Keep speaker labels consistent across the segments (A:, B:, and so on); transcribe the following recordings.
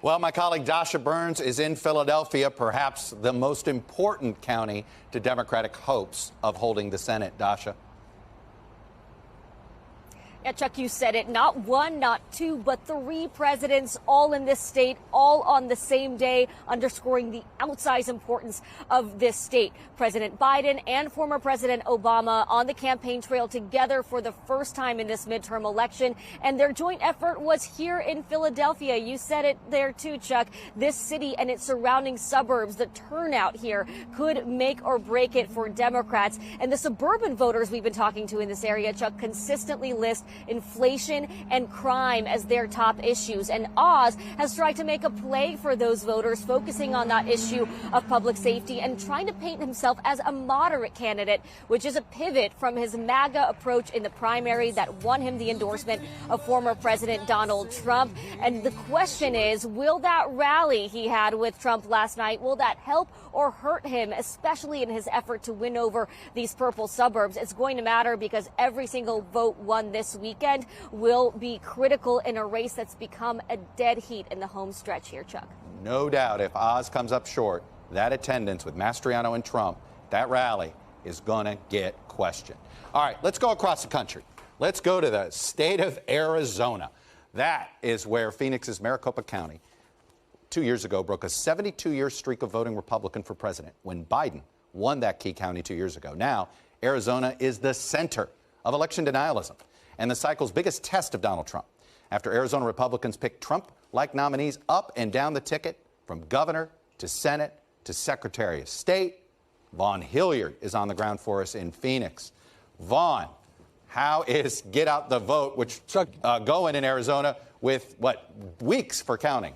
A: Well, my colleague Dasha Burns is in Philadelphia, perhaps the most important county to Democratic hopes of holding the Senate. Dasha.
B: Yeah, Chuck, you said it. Not one, not two, but three presidents all in this state, all on the same day, underscoring the outsized importance of this state. President Biden and former President Obama on the campaign trail together for the first time in this midterm election. And their joint effort was here in Philadelphia. You said it there, too, Chuck. This city and its surrounding suburbs, the turnout here could make or break it for Democrats. And the suburban voters we've been talking to in this area, Chuck, consistently list inflation and crime as their top issues. And Oz has tried to make a play for those voters, focusing on that issue of public safety and trying to paint himself as a moderate candidate, which is a pivot from his MAGA approach in the primary that won him the endorsement of former President Donald Trump. And the question is, will that rally he had with Trump last night, will that help or hurt him, especially in his effort to win over these purple suburbs? It's going to matter because every single vote won this weekend will be critical in a race that's become a dead heat in the home stretch here, Chuck.
A: No doubt if Oz comes up short, that attendance with Mastriano and Trump, that rally is going to get questioned. All right, let's go across the country. Let's go to the state of Arizona. That is where Phoenix's Maricopa County 2 years ago broke a 72-year streak of voting Republican for president when Biden won that key county 2 years ago. Now, Arizona is the center of election denialism and the cycle's biggest test of Donald Trump. After Arizona Republicans picked Trump-like nominees up and down the ticket from governor to Senate to Secretary of State, Vaughn Hillyard is on the ground for us in Phoenix. Vaughn, how is get out the vote, which going in Arizona with, weeks for counting?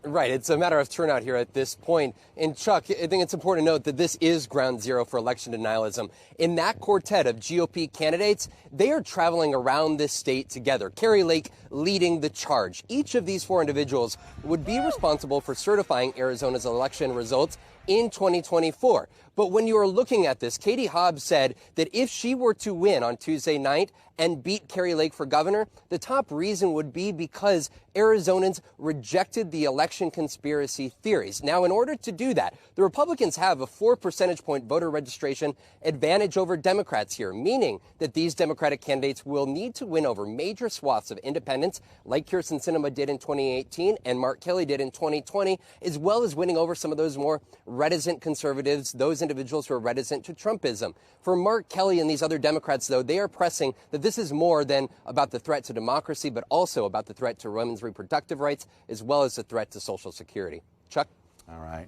C: Right. It's a matter of turnout here at this point. And Chuck, I think it's important to note that this is ground zero for election denialism. In that quartet of GOP candidates, they are traveling around this state together. Kari Lake leading the charge. Each of these four individuals would be responsible for certifying Arizona's election results in 2024. But when you are looking at this, Katie Hobbs said that if she were to win on Tuesday night and beat Kari Lake for governor, the top reason would be because Arizonans rejected the election conspiracy theories. Now, in order to do that, the Republicans have a 4 percentage point voter registration advantage over Democrats here, meaning that these Democratic candidates will need to win over major swaths of independents, like Kyrsten Sinema did in 2018 and Mark Kelly did in 2020, as well as winning over some of those more reticent conservatives, those individuals who are reticent to Trumpism. For Mark Kelly and these other Democrats, though, they are pressing that this is more than about the threat to democracy, but also about the threat to women's reproductive rights, as well as the threat to Social Security. Chuck?
A: All right.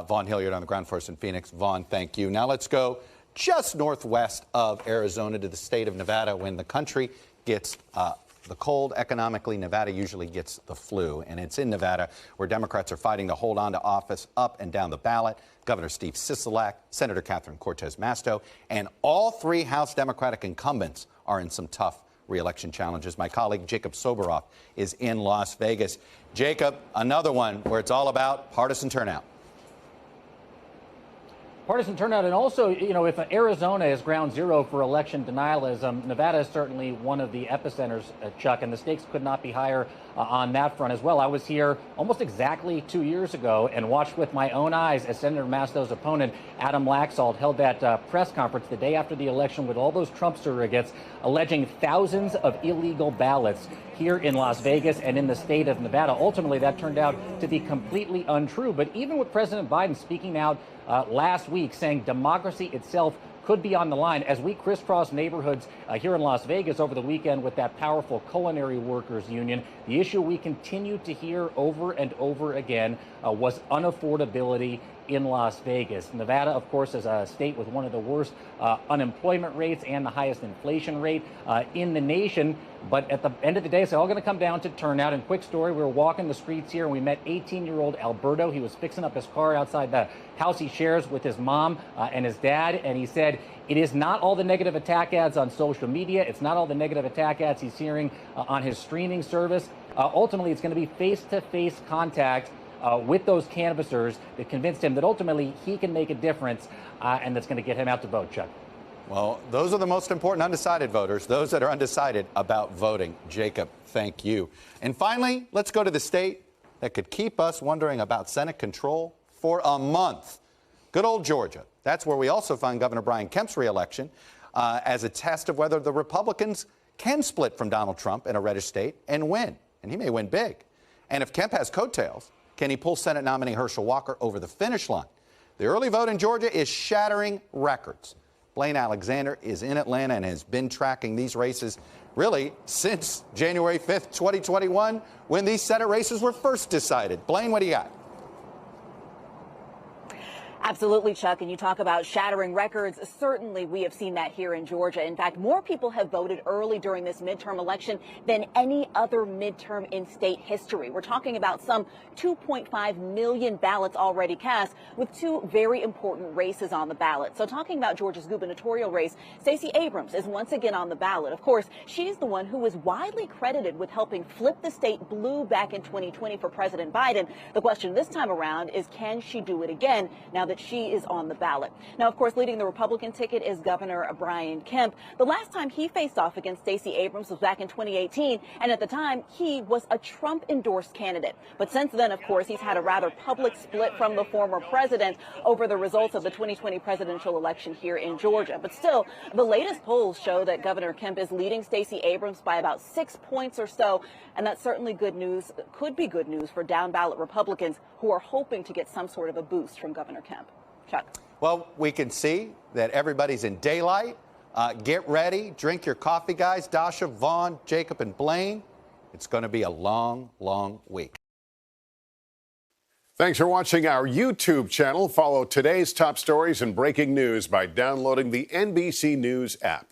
A: Vaughn Hillyard on the ground for us in Phoenix. Vaughn, thank you. Now let's go just northwest of Arizona to the state of Nevada. When the country gets the cold economically, Nevada usually gets the flu. And it's in Nevada where Democrats are fighting to hold on to office up and down the ballot. Governor Steve Sisolak, Senator Catherine Cortez Masto, and all three House Democratic incumbents are in some tough re-election challenges. My colleague Jacob Soboroff is in Las Vegas. Jacob, another one where it's all about partisan turnout.
D: Partisan turnout, and also, you know, if Arizona is ground zero for election denialism, Nevada is certainly one of the epicenters, Chuck, and the stakes could not be higher on that front as well. I was here almost exactly 2 years ago and watched with my own eyes as Senator Masto's opponent, Adam Laxalt, held that press conference the day after the election with all those Trump surrogates alleging thousands of illegal ballots here in Las Vegas and in the state of Nevada. Ultimately, that turned out to be completely untrue. But even with President Biden speaking out last week saying democracy itself could be on the line as we crisscross neighborhoods here in Las Vegas over the weekend with that powerful culinary workers union. The issue we continue to hear over and over again was unaffordability in Las Vegas. Nevada, of course, is a state with one of the worst unemployment rates and the highest inflation rate in the nation. But at the end of the day, it's all going to come down to turnout. And quick story, we were walking the streets here and we met 18-year-old Alberto. He was fixing up his car outside the house he shares with his mom and his dad. And he said, it is not all the negative attack ads on social media. It's not all the negative attack ads he's hearing on his streaming service. Ultimately, it's going to be face-to-face contact with those canvassers that convinced him that ultimately he can make a difference and that's going to get him out to vote, Chuck.
A: Well, those are the most important undecided voters, those that are undecided about voting. Jacob, thank you. And finally, let's go to the state that could keep us wondering about Senate control for a month. Good old Georgia. That's where we also find Governor Brian Kemp's reelection as a test of whether the Republicans can split from Donald Trump in a reddish state and win. And he may win big. And if Kemp has coattails, can he pull Senate nominee Herschel Walker over the finish line? The early vote in Georgia is shattering records. Blayne Alexander is in Atlanta and has been tracking these races really since January 5th, 2021, when these Senate races were first decided. Blayne, what do you got?
E: Absolutely, Chuck. And you talk about shattering records. Certainly, we have seen that here in Georgia. In fact, more people have voted early during this midterm election than any other midterm in state history. We're talking about some 2.5 million ballots already cast, with two very important races on the ballot. So talking about Georgia's gubernatorial race, Stacey Abrams is once again on the ballot. Of course, she's the one who is widely credited with helping flip the state blue back in 2020 for President Biden. The question this time around is, can she do it again now that she is on the ballot? Now, of course, leading the Republican ticket is Governor Brian Kemp. The last time he faced off against Stacey Abrams was back in 2018, and at the time, he was a Trump-endorsed candidate. But since then, of course, he's had a rather public split from the former president over the results of the 2020 presidential election here in Georgia. But still, the latest polls show that Governor Kemp is leading Stacey Abrams by about 6 points or so, and that's certainly good news, could be good news for down-ballot Republicans who are hoping to get some sort of a boost from Governor Kemp. Chuck.
A: Well, we can see that everybody's in daylight. Get ready. Drink your coffee, guys. Dasha, Vaughn, Jacob, and Blayne. It's going to be a long, long week.
F: Thanks for watching our YouTube channel. Follow today's top stories and breaking news by downloading the NBC News app.